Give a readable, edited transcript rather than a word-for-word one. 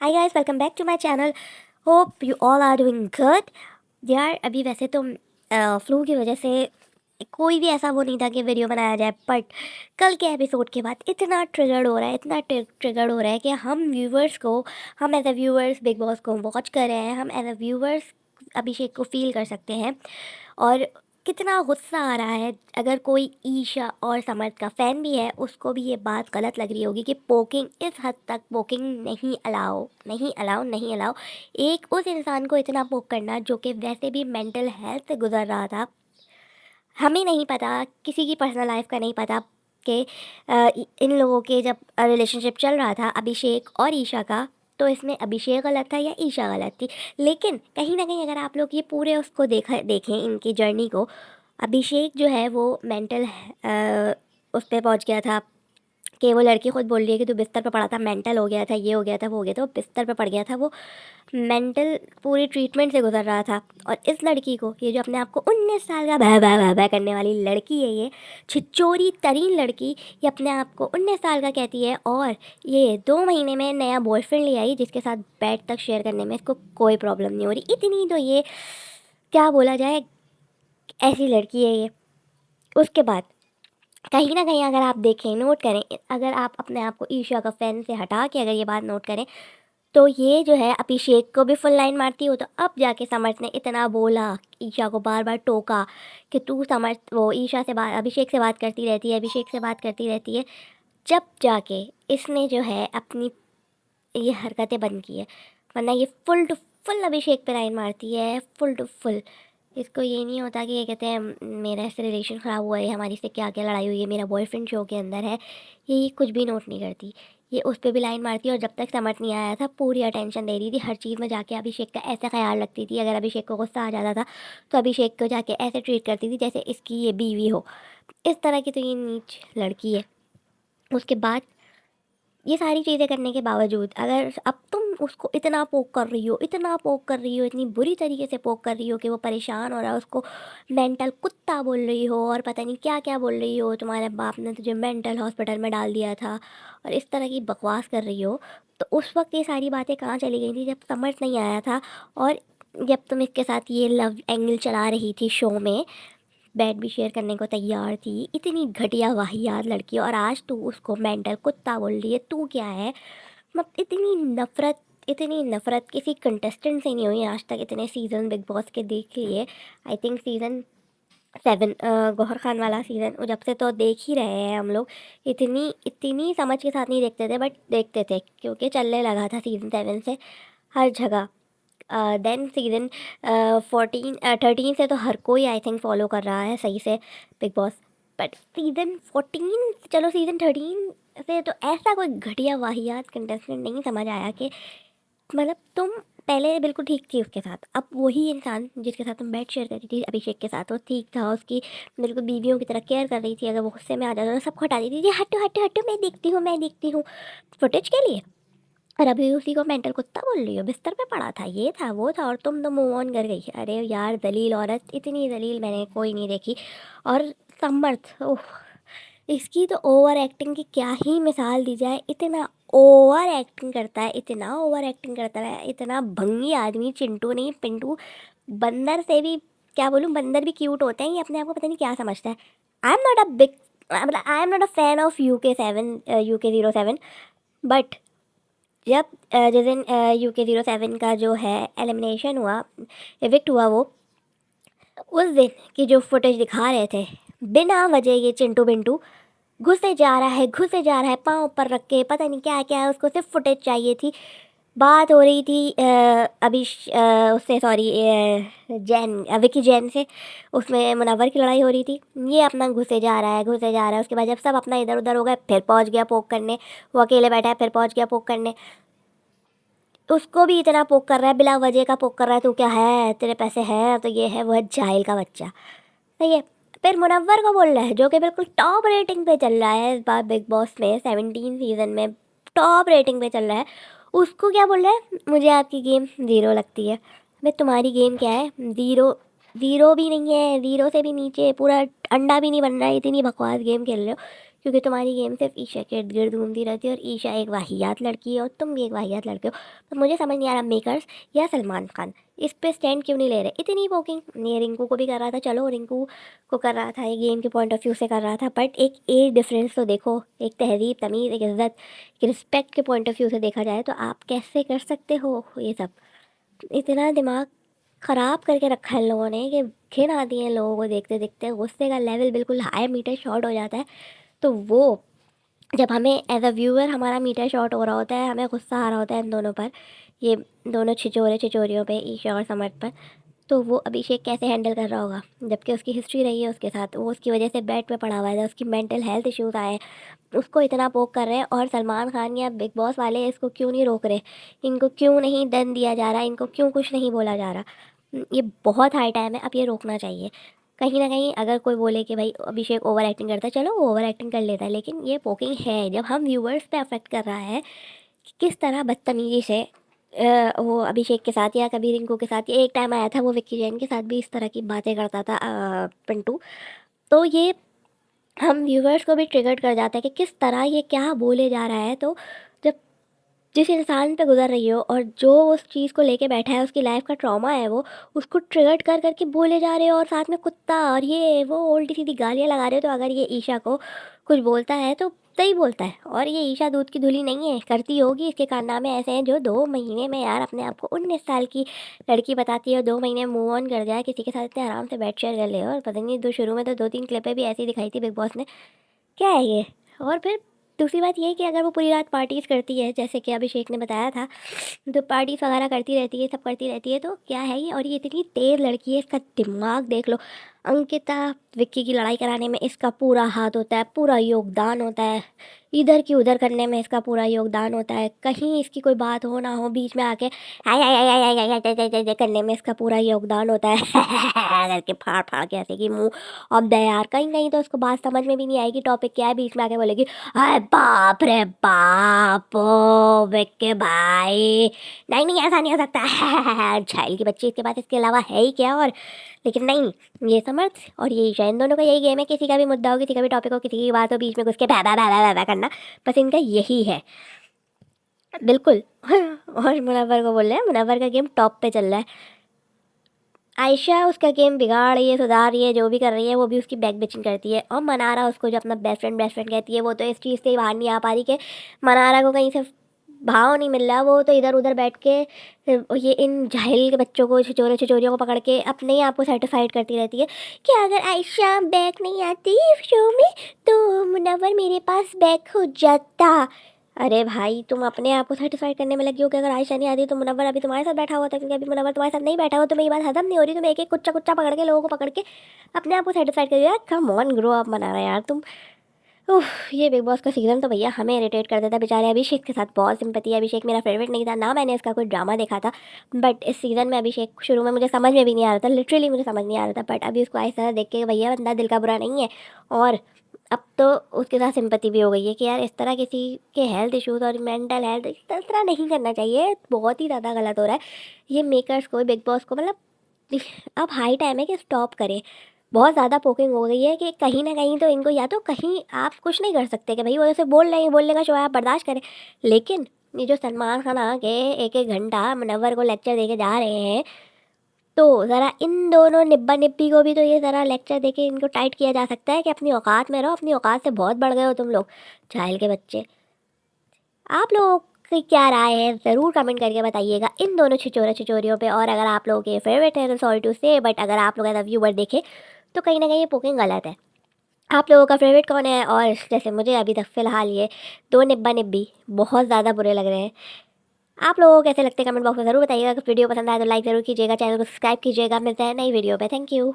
Hi guys, welcome back to my channel. Hope you all are doing good. यार अभी वैसे तो flu की वजह से कोई भी ऐसा वो नहीं था कि वीडियो बनाया जाए, बट कल के एपिसोड के बाद इतना ट्रिगर्ड हो रहा है, इतना ट्रिगर्ड हो रहा है कि हम as a viewers Bigg Boss को वॉच कर रहे हैं। हम एज अ व्यूवर्स अभिषेक को फील कर सकते हैं और कितना गुस्सा आ रहा है। अगर कोई ईशा और समर्थ का फ़ैन भी है, उसको भी ये बात गलत लग रही होगी कि पोकिंग, इस हद तक पोकिंग नहीं अलाउ, नहीं अलाउ, नहीं अलाउ। एक उस इंसान को इतना पोक करना जो कि वैसे भी मेंटल हेल्थ से गुजर रहा था। हमें नहीं पता, किसी की पर्सनल लाइफ का नहीं पता कि इन लोगों के जब रिलेशनशिप चल रहा था अभिषेक और ईशा का, तो इसमें अभिषेक गलत था या ईशा गलत थी। लेकिन कहीं ना कहीं अगर आप लोग ये पूरे उसको देखें इनकी जर्नी को, अभिषेक जो है वो मेंटल उस पर पहुंच गया था कि वो लड़की खुद बोल रही है कि तू बिस्तर पर पड़ा था, मेंटल हो गया था, ये हो गया था, वो हो गया था, वो बिस्तर पर पड़ गया था, वो मेंटल पूरी ट्रीटमेंट से गुजर रहा था। और इस लड़की को, ये जो अपने आप को 19 साल का भै करने वाली लड़की है, ये छिचोरी तरीन लड़की, ये अपने आप को 19 साल का कहती है और ये 2 महीने में नया बॉयफ्रेंड ले आई जिसके साथ बेड तक शेयर करने में इसको कोई प्रॉब्लम नहीं हो रही। इतनी तो ये, क्या बोला जाए, ऐसी लड़की है ये। उसके बाद कहीं ना कहीं अगर आप देखें, नोट करें, अगर आप अपने आप को ईशा का फैन से हटा के अगर ये बात नोट करें, तो ये जो है अभिषेक को भी फुल लाइन मारती हो, तो अब जाके समर्थ ने इतना बोला, ईशा को बार बार टोका कि तू समर्थ, वो ईशा से बात, अभिषेक से बात करती रहती है, अभिषेक से बात करती रहती है। जब जाके इसने जो है अपनी ये हरकतें बंद की है, वरना ये फुल टू फुल अभिषेक पे लाइन मारती है, फुल टू फुल। इसको ये नहीं होता कि ये कहते हैं मेरा इससे रिलेशन ख़राब हुआ है, हमारी से क्या क्या लड़ाई हुई है, मेरा बॉयफ्रेंड शो के अंदर है, ये कुछ भी नोट नहीं करती। ये उस पर भी लाइन मारती है और जब तक समझ नहीं आया था पूरी अटेंशन दे रही थी हर चीज़ में। जाके अभिषेक का ऐसा ख्याल रखती थी, अगर अभिषेक को गुस्सा आ जाता था तो अभिषेक को जाके ऐसे ट्रीट करती थी जैसे इसकी ये बीवी हो। इस तरह की तो ये नीच लड़की है। उसके बाद ये सारी चीज़ें करने के बावजूद अगर अब तुम उसको इतना पोक कर रही हो, इतना पोक कर रही हो, इतनी बुरी तरीके से पोक कर रही हो कि वो परेशान हो रहा है, उसको मेंटल कुत्ता बोल रही हो और पता नहीं क्या क्या बोल रही हो, तुम्हारे बाप ने तुझे मेंटल हॉस्पिटल में डाल दिया था, और इस तरह की बकवास कर रही हो, तो उस वक्त ये सारी बातें कहाँ चली गई थी जब समझ नहीं आया था। और जब तुम इसके साथ ये लव एंगल चला रही थी शो में, बेड भी शेयर करने को तैयार थी, इतनी घटिया वाहियात लड़की, और आज तू उसको मेंटल कुत्ता बोल रही है, तू क्या है? मतलब इतनी नफरत किसी कंटेस्टेंट से नहीं हुई आज तक। इतने सीज़न बिग बॉस के देख लिए, I think season 7, Gauahar Khan वाला सीज़न, जब से तो देख ही रहे हैं हम लोग। इतनी इतनी समझ के साथ नहीं देखते थे, बट देखते थे क्योंकि चलने लगा था सीज़न 7 से हर जगह। देन सीज़न 13 से तो हर कोई आई थिंक फॉलो कर रहा है सही से बिग बॉस। बट सीज़न 14, चलो सीज़न 13 से तो ऐसा कोई घटिया वाहियात कंटेस्टेंट नहीं समझ आया कि, मतलब तुम पहले बिल्कुल ठीक थी उसके साथ, अब वही इंसान जिसके साथ तुम बेड शेयर करती थी अभिषेक के साथ, वो ठीक था, उसकी बिल्कुल बीवियों की तरह केयर कर रही थी, अगर वो गुस्से में आ जाता तो सबको हटा देती थी, हटो हटो हटो, मैं देखती हूँ, मैं देखती हूँ, फुटेज के लिए। और अभी उसी को मेंटल कुत्ता बोल रही हो, बिस्तर पे पड़ा था, ये था, वो था, और तुम तो मूव ऑन कर गई। अरे यार, दलील औरत, इतनी दलील मैंने कोई नहीं देखी। और समर्थ, ओह, इसकी तो ओवर एक्टिंग की क्या ही मिसाल दी जाए। इतना ओवर एक्टिंग करता है, इतना ओवर एक्टिंग करता है, इतना भंगी आदमी, चिंटू नहीं पिंटू, बंदर से भी, क्या बोलूँ, बंदर भी क्यूट होते हैं। ये अपने आप को पता नहीं क्या समझता है। I am not a big, मतलब I am not a fan of UK07, but जब जिस दिन UK07 का जो है एलिमिनेशन हुआ, इविक्ट हुआ, वो उस दिन की जो फुटेज दिखा रहे थे, बिना वजह ये चिंटू बिंटू घुसे जा रहा है, घुसे जा रहा है, पाँव ऊपर रख के, पता नहीं क्या क्या है, उसको सिर्फ फुटेज चाहिए थी। बात हो रही थी उससे, सॉरी, विकी जैन से, उसमें मुनव्वर की लड़ाई हो रही थी, ये अपना घुसे जा रहा है, घुसे जा रहा है। उसके बाद जब सब अपना इधर उधर हो गए, फिर पहुंच गया पोक करने, वो अकेले बैठा है, फिर पहुंच गया पोक करने। उसको भी इतना पोक कर रहा है, बिला वजह का पोक कर रहा है, तू क्या है, तेरे पैसे हैं तो ये है, वो है जाहिल का बच्चा, सही है। फिर मुनव्वर को बोल रहा है, जो कि बिल्कुल टॉप रेटिंग पे चल रहा है इस बार बिग बॉस में, 17 सीज़न में टॉप रेटिंग पे चल रहा है, उसको क्या बोल रहा है, मुझे आपकी गेम ज़ीरो लगती है। भाई तुम्हारी गेम क्या है, ज़ीरो? ज़ीरो भी नहीं है, ज़ीरो से भी नीचे, पूरा अंडा भी नहीं बन रहा है, इतनी बकवास गेम खेल रहे हो। क्योंकि तुम्हारी गेम सिर्फ ईशा के इर्द गिर्द घूमती रहती है और ईशा एक वाहियात लड़की है और तुम भी एक वाहियात लड़के हो। तो मुझे समझ नहीं आ रहा मेकर्स या सलमान खान इस पे स्टैंड क्यों नहीं ले रहे। इतनी पोकिंग ये रिंकू को भी कर रहा था, चलो रिंकू को कर रहा था, एक गेम के पॉइंट ऑफ व्यू से कर रहा था, बट एक एज डिफरेंस तो देखो, एक तहजीब तमीज़, एक इज़्ज़त, एक रिस्पेक्ट के पॉइंट ऑफ व्यू से देखा जाए तो आप कैसे कर सकते हो ये सब। इतना दिमाग ख़राब करके रखा है इन लोगों ने कि घिन आती है लोगों को देखते देखते, गुस्से का लेवल बिल्कुल हाई मीटर शॉर्ट हो जाता है। तो वो जब हमें एज अ व्यूअर हमारा मीटर शॉर्ट हो रहा होता है, हमें गुस्सा आ रहा होता है इन दोनों पर, ये दोनों छिछोरे छिचोरियों पे, ईशा और समर्थ पर, तो वो अभिषेक कैसे हैंडल कर रहा होगा, जबकि उसकी हिस्ट्री रही है उसके साथ, वो उसकी वजह से बेड पे पड़ा हुआ है, उसकी मेंटल हेल्थ इश्यूज आए हैं, उसको इतना पोक कर रहे हैं। और सलमान खान या बिग बॉस वाले इसको क्यों नहीं रोक रहे, इनको क्यों नहीं दंड दिया जा रहा, इनको क्यों कुछ नहीं बोला जा रहा। ये बहुत हाई टाइम है, अब ये रोकना चाहिए। कहीं ना कहीं अगर कोई बोले कि भाई अभिषेक ओवर एक्टिंग करता है, चलो वो ओवर एक्टिंग कर लेता है, लेकिन ये पोकिंग है जब हम व्यूवर्स पे अफेक्ट कर रहा है कि किस तरह बदतमीज़ी से वो अभिषेक के साथ या कभी रिंकू के साथ, ये एक टाइम आया था वो विक्की जैन के साथ भी इस तरह की बातें करता था पिंटू। तो ये हम व्यूवर्स को भी ट्रिगर्ड कर जाता है कि किस तरह ये क्या बोले जा रहा है। तो जब जिस इंसान पे गुजर रही हो और जो उस चीज़ को लेके बैठा है, उसकी लाइफ का ट्रॉमा है, वो उसको ट्रिगर्ड कर करके बोले जा रहे हो, और साथ में कुत्ता और ये वो उल्टी सीधी गालियाँ लगा रहे हो। तो अगर ये ईशा को कुछ बोलता है तो सही बोलता है, और ये ईशा दूध की धुली नहीं है, करती होगी। इसके कारनामे ऐसे हैं जो 2 महीने में यार अपने आप को 19 साल की लड़की बताती है और 2 महीने मूव ऑन कर जाए, किसी के साथ इतने आराम से बैठ शेयर कर ले। और पता नहीं दो शुरू में तो 2-3 क्लिपें भी ऐसी दिखाई थी बिग बॉस ने, क्या है ये। और फिर दूसरी बात ये है कि अगर वो पूरी रात पार्टीज़ करती है जैसे कि अभिषेक ने बताया था, तो पार्टीज़ वगैरह करती रहती है, सब करती रहती है, तो क्या है ये। और ये इतनी तेज़ लड़की है, इसका दिमाग देख लो। अंकिता विक्की की लड़ाई कराने में इसका पूरा हाथ होता है, पूरा योगदान होता है, इधर की उधर करने में इसका पूरा योगदान होता है। कहीं इसकी कोई बात हो ना हो, बीच में आके हाय हाय हाय हाय हाय हाय हाय हाय हाय हाय करने में इसका पूरा योगदान होता है करके फाड़ फाड़ के ऐसे कि मुंह। अब दे यार, कहीं कहीं तो उसको बात समझ में भी नहीं आएगी टॉपिक क्या है, बीच में आके बोलेगी अरे बाप रे बाप ओ विक्की भाई, नहीं नहीं ऐसा नहीं हो सकता झाइल की बच्ची, इसके बाद इसके अलावा है ही क्या। और लेकिन नहीं, ये समर्थ और ये ईशा, इन दोनों का यही गेम है, किसी का भी मुद्दा हो, किसी का भी टॉपिक हो, किसी की बात हो, बीच में घुस के भै भै भै भै भै करना, बस इनका यही है बिल्कुल और मुनव्वर को बोल रहे हैं, मुनव्वर का गेम टॉप पे चल रहा है। आयशा उसका गेम बिगाड़ रही है, सुधार रही है, जो भी कर रही है वो भी उसकी बैक बिचिंग करती है। और मनारा उसको जो अपना बेस्ट फ्रेंड कहती है, वो तो इस चीज़ से ही बाहर नहीं आ पा रही कि मनारा को कहीं से भाव नहीं मिल रहा। वो तो इधर उधर बैठ के ये इन जाहिल के बच्चों को, छिचोरे छिचोरियों को पकड़ के अपने ही आप को सेटिस्फाइड करती रहती है कि अगर आयशा बैक नहीं आती शो में तो मुनव्वर मेरे पास बैक हो जाता। अरे भाई, तुम अपने आप को सेटिस्फाइड करने में लगी हो कि अगर आयशा नहीं आती तो मुनव्वर अभी तुम्हारे साथ बैठा हुआ था, क्योंकि अभी मुनव्वर तुम्हारे साथ नहीं बैठा हुआ। तुम्हें ये बात हजम नहीं हो रही, तुम एक एक कुच्चा कुच्चा पकड़ के लोगों को पकड़ के अपने आप को सेटिस्फाइड कर यार। कम ऑन, ग्रो अप मना रहा है यार तुम। उफ, ये बिग बॉस का सीज़न तो भैया हमें इरिटेट कर देता है। बेचारे अभिषेक के साथ बहुत सिंपैथी है। अभिषेक मेरा फेवरेट नहीं था ना, मैंने इसका कोई ड्रामा देखा था, बट इस सीज़न में अभिषेक शुरू में मुझे समझ में भी नहीं आ रहा था, लिटरली मुझे समझ नहीं आ रहा था, बट अभी उसको ऐसा देख के भैया बंदा दिल का बुरा नहीं है। और अब तो उसके साथ सिंपैथी भी हो गई है कि यार इस तरह किसी के हेल्थ इश्यूज़ और मेंटल हेल्थ इस तरह नहीं करना चाहिए, बहुत ही ज़्यादा गलत हो रहा है। ये मेकर्स को, बिग बॉस को, मतलब अब हाई टाइम है कि स्टॉप करें। बहुत ज़्यादा पोकिंग हो गई है कि कहीं ना कहीं तो इनको, या तो कहीं आप कुछ नहीं कर सकते कि भाई वो जैसे बोल रहे हैं, बोलने का शो है, आप बर्दाश्त करें, लेकिन ये जो सलमान खान आके एक एक घंटा मुनव्वर को लेक्चर देके जा रहे हैं, तो ज़रा इन दोनों निब्बा निब्बी को भी तो ये ज़रा लेक्चर देके इनको टाइट किया जा सकता है कि अपनी औकात में रहो, अपनी औकात से बहुत बढ़ गए हो तुम लोग, जाहिल के बच्चे। आप लोगों की क्या राय है ज़रूर कमेंट करके बताइएगा इन दोनों छिचोरे छिचोरियों पे। और अगर आप लोगों के फेवरेट है तो सॉरी टू से, बट अगर आप लोग एज अ व्यूवर देखें तो कहीं ना कहीं ये पोकिंग गलत है। आप लोगों का फेवरेट कौन है? और जैसे मुझे अभी तक फ़िलहाल ये दो निब्बा निब्बी बहुत ज़्यादा बुरे लग रहे हैं। आप लोगों को कैसे लगते हैं कमेंट बॉक्स में ज़रूर बताइएगा। अगर वीडियो पसंद आए तो लाइक ज़रूर कीजिएगा, चैनल को सब्सक्राइब कीजिएगा। मिलते हैं नई वीडियो पे। Thank you.